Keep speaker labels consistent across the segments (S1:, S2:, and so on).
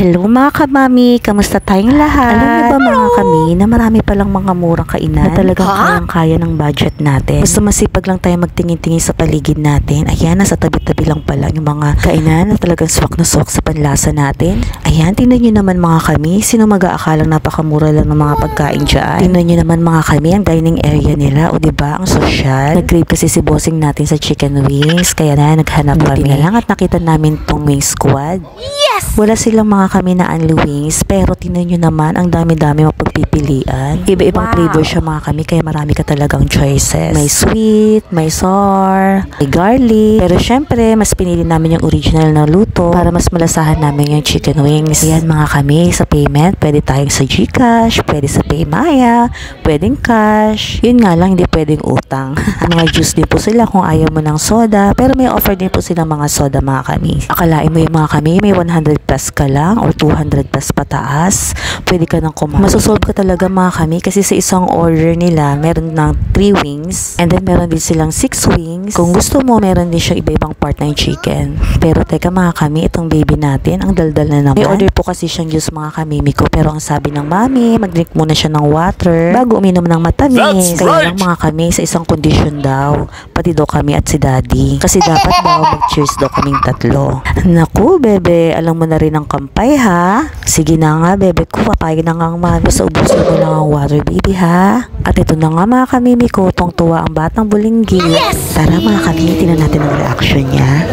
S1: Hello mga kamami, kamusta tayong lahat? Alam niyo ba mga kami na marami palang mga murang kainan na talagang kayang-kaya ng budget natin. Basta masipag lang tayo magtingin-tingin sa paligid natin. Ayan, nasa tabi-tabi lang pala yung mga kainan na talagang swak na swak sa panlasa natin. Ayan, tingnan niyo naman mga kami, sino mag-aakalang napakamura lang ng mga pagkain dyan. Tingnan niyo naman mga kami, ang dining area nila. O diba, ang sosyal. Nag-crave kasi si bossing natin sa chicken wings, kaya na naghanap kami na lang at nakita namin tong wing squad. Yes! Wala silang mga kami na unli wings, pero tingnan nyo naman ang dami-dami mapagpipilian. Iba-ibang flavor siya mga kami, kaya marami ka talagang choices. May sweet, may sour, may garlic. Pero syempre, mas pinili namin yung original na luto para mas malasahan namin yung chicken wings. Ayan mga kami, sa payment, pwede tayong sa GCash, pwede sa Paymaya, pwedeng cash. Yun nga lang, hindi pwedeng utang. Mga juice din po sila kung ayaw mo ng soda, pero may offer din po silang mga soda mga kami. Akalain mo yung mga kami, may 100 plus ka lang or 200 plus pataas, pwede ka nang kumain. Masosolve ka talaga mga kami kasi sa isang order nila, meron ng 3 wings and then meron din silang 6 wings. Kung gusto mo, meron din siya iba-ibang part ng chicken. Pero teka mga kami, itong baby natin, ang daldal na naman. May order po kasi siyang juice mga kamimi ko, pero ang sabi ng mami, mag-drink muna siya ng water bago uminom ng matamis. Kaya lang mga kami, sa isang condition daw, pati daw kami at si daddy. Kasi dapat daw mag-cheers daw kaming tatlo. Naku, bebe, alam mo na rin ang kampay ha. Sige na nga, bebe ko, papayag na nga ang mami. Basta ubusin mo lang ang water, baby ha. At ito na nga mga kamimi ko, tong-tuwa ang batang bulinggi. Yes! Tara mga kamimi, tingnan natin ang reaction niya.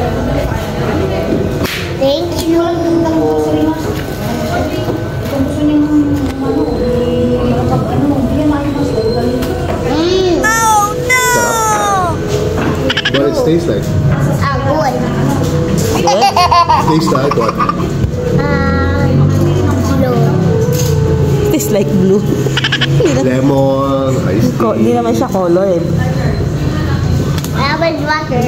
S2: Thank you. Oh no!
S3: What it tastes like?
S2: Good.
S3: Tastes like what?
S2: Blue.
S1: Tastes like blue.
S3: Lemon, iced tea.
S1: Hindi naman siya colored.
S2: With water.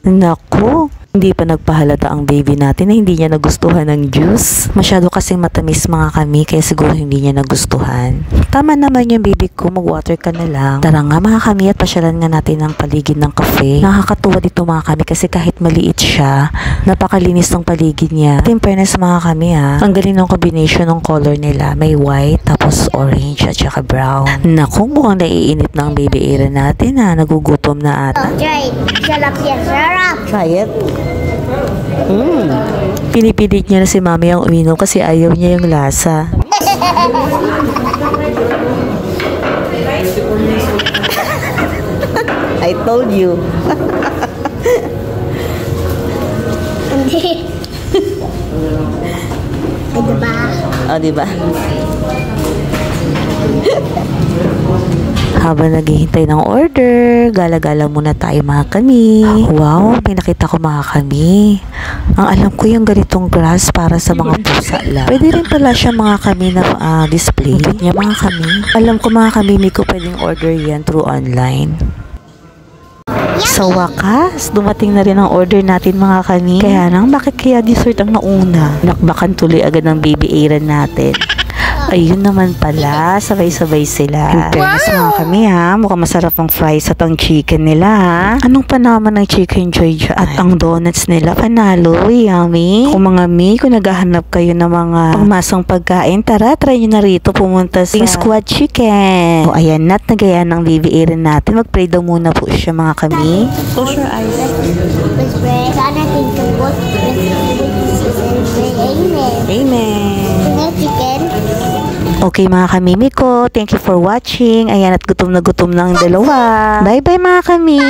S1: Naku, hindi pa nagpahalata ang baby natin na hindi niya nagustuhan ng juice. Masyado kasing matamis mga kami, kaya siguro hindi niya nagustuhan. Tama naman yung baby ko, mag-water ka na lang. Tara nga mga kami at pasyalan nga natin ang paligid ng cafe. Nakakatuwa dito mga kami kasi kahit maliit siya, napakalinis ng paligid niya. At in fairness mga kami ha, ang galing ng combination ng color nila. May white, tapos orange at saka brown. Naku, mukhang naiinip na ang baby era natin ha. Nagugutom na ata.
S2: Try it. Sarap yan. Sarap.
S1: Try it. Pinipilit niya na si mami ang uminom kasi ayaw niya yung lasa. I told you.
S2: Hindi. Diba?
S1: Oh, diba? Habang naghihintay ng order, gala-gala muna tayo mga kami. Wow, may nakita ko mga kami. Ang alam ko yung ganitong grass para sa mga pusa lang. Pwede rin pala siya mga kami na display niya mga kami. Alam ko mga kami, may ko pwedeng order yan through online. Sa wakas, dumating na rin ang order natin mga kami. Kaya nang bakit kaya dessert ang nauna? Nakbakan tuloy agad ng baby Aaron natin. Ayun naman pala, sabay-sabay sila. In fairness mga kami ha, mukhang masarap ang fries at ang chicken nila ha. Anong panaman ng chicken joy at ang donuts nila, panalo, yummy. Kung mga kung naghahanap kayo ng mga pangmasang pagkain, tara, try nyo na rito pumunta sa Wing Squad Chicken. O ayan, nagayan ng baby Aaron natin. Mag-pray daw muna po siya mga kami. Close your eyes.
S2: Let's pray. Sana think of what Amen.
S1: Amen.
S2: Chicken.
S1: Okay mga kamimi ko, thank you for watching. Ayan at gutom na ang dalawa. Bye bye mga kami.